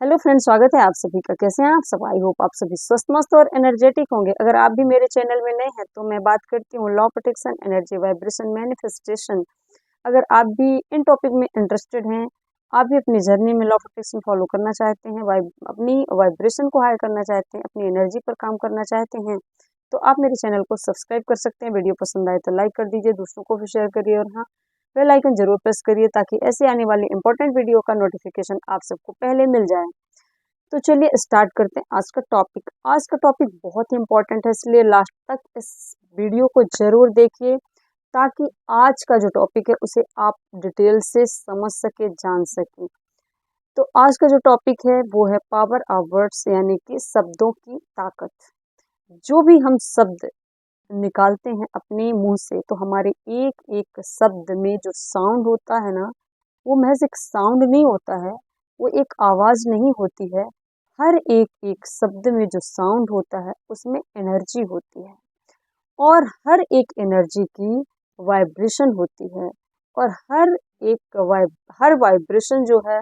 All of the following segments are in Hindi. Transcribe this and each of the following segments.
हेलो फ्रेंड्स, स्वागत है आप सभी का। कैसे हैं आप सब? आई होप आप सभी स्वस्थ मस्त और एनर्जेटिक होंगे। अगर आप भी मेरे चैनल में नए हैं तो मैं बात करती हूँ law, protection, energy, vibration, manifestation. अगर आप भी इन टॉपिक में इंटरेस्टेड हैं, आप भी अपनी जर्नी में लॉ प्रोटेक्शन फॉलो करना चाहते हैं, अपनी वाइब्रेशन को हाई करना चाहते हैं, अपनी एनर्जी पर काम करना चाहते हैं, तो आप मेरे चैनल को सब्सक्राइब कर सकते हैं। वीडियो पसंद आए तो लाइक कर दीजिए, दूसरों को भी शेयर करिए और हाँ, बेल आइकन जरूर प्रेस करिए ताकि ऐसे आने वाली इंपॉर्टेंट वीडियो का नोटिफिकेशन आप सबको पहले मिल जाए। तो चलिए स्टार्ट करते हैं आज का टॉपिक। आज का टॉपिक बहुत ही इंपॉर्टेंट है, इसलिए लास्ट तक इस वीडियो को जरूर देखिए ताकि आज का जो टॉपिक है उसे आप डिटेल से समझ सके, जान सके। तो आज का जो टॉपिक है वो है पावर ऑफ वर्ड्स, यानी कि शब्दों की ताकत। जो भी हम शब्द निकालते हैं अपने मुंह से, तो हमारे एक एक शब्द में जो साउंड होता है ना, वो महज एक साउंड नहीं होता है, वो एक आवाज नहीं होती है। हर एक एक शब्द में जो साउंड होता है उसमें एनर्जी होती है, और हर एक एनर्जी की वाइब्रेशन होती है, और हर वाइब्रेशन जो है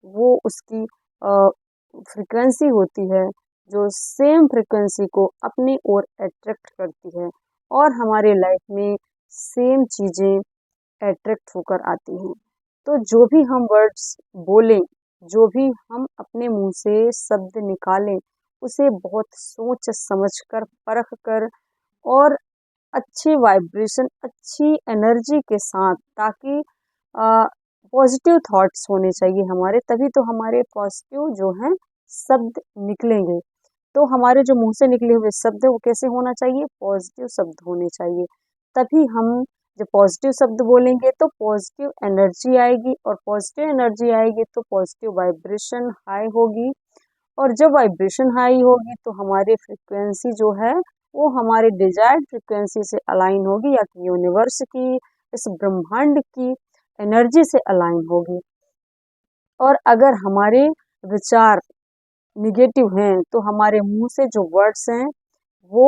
वो उसकी फ्रीक्वेंसी होती है, जो सेम फ्रीक्वेंसी को अपनी ओर अट्रैक्ट करती है, और हमारे लाइफ में सेम चीजें अट्रैक्ट होकर आती हैं। तो जो भी हम वर्ड्स बोलें, जो भी हम अपने मुंह से शब्द निकालें, उसे बहुत सोच समझ कर, परख कर, और अच्छी वाइब्रेशन, अच्छी एनर्जी के साथ, ताकि पॉजिटिव थॉट्स होने चाहिए हमारे, तभी तो हमारे पॉजिटिव जो हैं शब्द निकलेंगे। तो हमारे जो मुंह से निकले हुए शब्द है वो कैसे होना चाहिए? पॉजिटिव शब्द होने चाहिए। तभी हम जब पॉजिटिव शब्द बोलेंगे तो पॉजिटिव एनर्जी आएगी, और पॉजिटिव एनर्जी आएगी तो पॉजिटिव वाइब्रेशन हाई होगी, और जब वाइब्रेशन हाई होगी तो हमारी फ्रिक्वेंसी जो है वो हमारे डिजायर्ड फ्रिक्वेंसी से अलाइन होगी, या कि यूनिवर्स की, इस ब्रह्मांड की एनर्जी से अलाइन होगी। और अगर हमारे विचार निगेटिव हैं तो हमारे मुंह से जो वर्ड्स हैं वो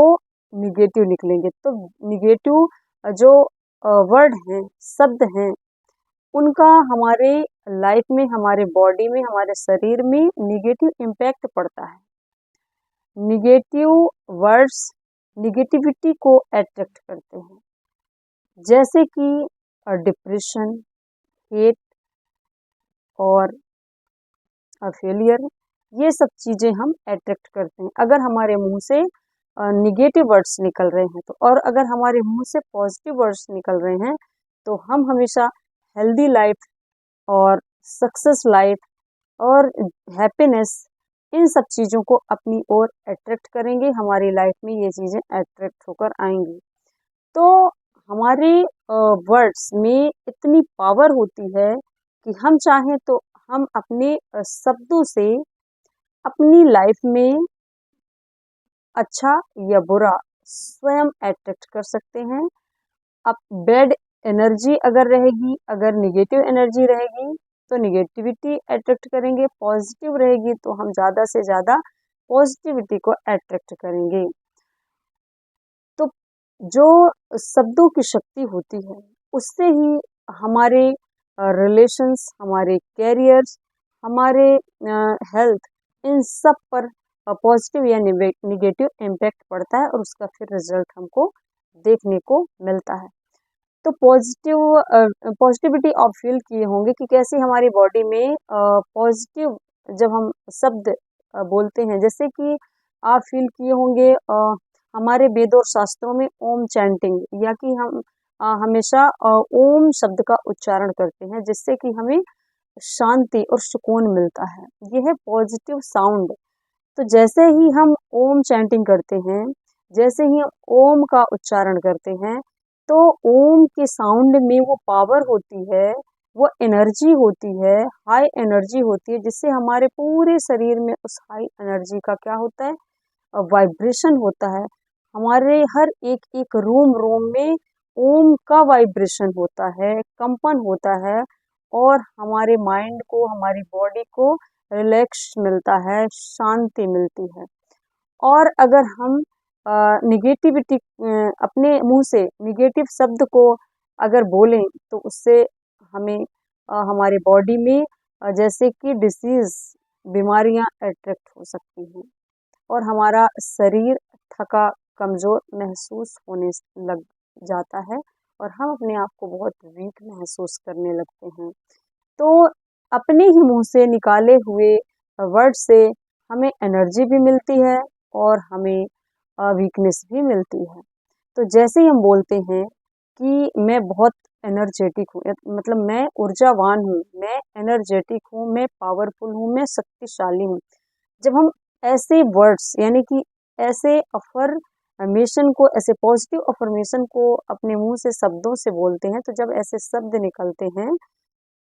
निगेटिव निकलेंगे। तो निगेटिव जो वर्ड हैं, शब्द हैं, उनका हमारे लाइफ में, हमारे बॉडी में, हमारे शरीर में निगेटिव इम्पैक्ट पड़ता है। निगेटिव वर्ड्स निगेटिविटी को अट्रैक्ट करते हैं, जैसे कि डिप्रेशन, हेट और फेलियर। ये सब चीजें हम अट्रैक्ट करते हैं अगर हमारे मुंह से निगेटिव वर्ड्स निकल रहे हैं तो। और अगर हमारे मुंह से पॉजिटिव वर्ड्स निकल रहे हैं तो हम हमेशा हेल्दी लाइफ और सक्सेस लाइफ और हैप्पीनेस, इन सब चीज़ों को अपनी ओर अट्रैक्ट करेंगे। हमारी लाइफ में ये चीज़ें अट्रैक्ट होकर आएंगी। तो हमारे वर्ड्स में इतनी पावर होती है कि हम चाहें तो हम अपने शब्दों से अपनी लाइफ में अच्छा या बुरा स्वयं अट्रैक्ट कर सकते हैं। अब बैड एनर्जी अगर रहेगी, अगर निगेटिव एनर्जी रहेगी तो निगेटिविटी अट्रैक्ट करेंगे, पॉजिटिव रहेगी तो हम ज़्यादा से ज़्यादा पॉजिटिविटी को अट्रैक्ट करेंगे। तो जो शब्दों की शक्ति होती है उससे ही हमारे रिलेशंस, हमारे कैरियर्स, हमारे हेल्थ, इन सब पर पॉजिटिव या निगेटिव इम्पैक्ट पड़ता है, और उसका फिर रिजल्ट हमको देखने को मिलता है। तो पॉजिटिविटी आप फील किए होंगे कि कैसे हमारी बॉडी में पॉजिटिव जब हम शब्द बोलते हैं, जैसे कि आप फील किए होंगे हमारे वेद और शास्त्रों में ओम चैंटिंग, या कि हम हमेशा ओम शब्द का उच्चारण करते हैं, जिससे कि हमें शांति और सुकून मिलता है। यह है पॉजिटिव साउंड। तो जैसे ही हम ओम चैंटिंग करते हैं, जैसे ही ओम का उच्चारण करते हैं, तो ओम के साउंड में वो पावर होती है, वो एनर्जी होती है, हाई एनर्जी होती है, जिससे हमारे पूरे शरीर में उस हाई एनर्जी का क्या होता है? वाइब्रेशन होता है। हमारे हर एक एक रोम रोम में ओम का वाइब्रेशन होता है, कंपन होता है, और हमारे माइंड को, हमारी बॉडी को रिलैक्स मिलता है, शांति मिलती है। और अगर हम निगेटिविटी अपने मुंह से निगेटिव शब्द को अगर बोलें तो उससे हमें हमारे बॉडी में जैसे कि डिसीज, बीमारियां अट्रैक्ट हो सकती हैं और हमारा शरीर थका कमज़ोर महसूस होने लग जाता है और हम अपने आप को बहुत वीक महसूस करने लगते हैं। तो अपने ही मुँह से निकाले हुए वर्ड से हमें एनर्जी भी मिलती है और हमें वीकनेस भी मिलती है। तो जैसे ही हम बोलते हैं कि मैं बहुत एनर्जेटिक हूँ, मतलब मैं ऊर्जावान हूँ, मैं एनर्जेटिक हूँ, मैं पावरफुल हूँ, मैं शक्तिशाली हूँ। जब हम ऐसे वर्ड्स यानी कि ऐसे अफर्मेशन को, ऐसे पॉजिटिव अफर्मेशन को अपने मुंह से शब्दों से बोलते हैं, तो जब ऐसे शब्द निकलते हैं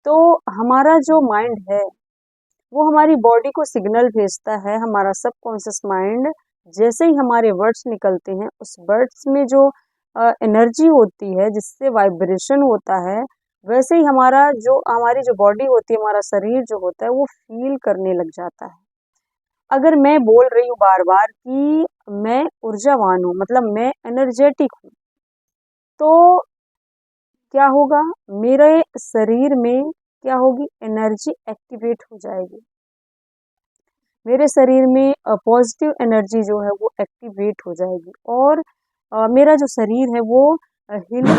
तो हमारा जो माइंड है वो हमारी बॉडी को सिग्नल भेजता है। हमारा सबकॉन्शियस माइंड जैसे ही हमारे वर्ड्स निकलते हैं, उस वर्ड्स में जो एनर्जी होती है, जिससे वाइब्रेशन होता है, वैसे ही हमारी जो बॉडी होती है, हमारा शरीर जो होता है, वो फील करने लग जाता है। अगर मैं बोल रही हूँ बार बार कि मैं ऊर्जावान हूँ, मतलब मैं एनर्जेटिक हूँ, तो क्या होगा, मेरे शरीर में क्या होगी, एनर्जी एक्टिवेट हो जाएगी। मेरे शरीर में पॉजिटिव एनर्जी जो है वो एक्टिवेट हो जाएगी और मेरा जो शरीर है वो हीलिंग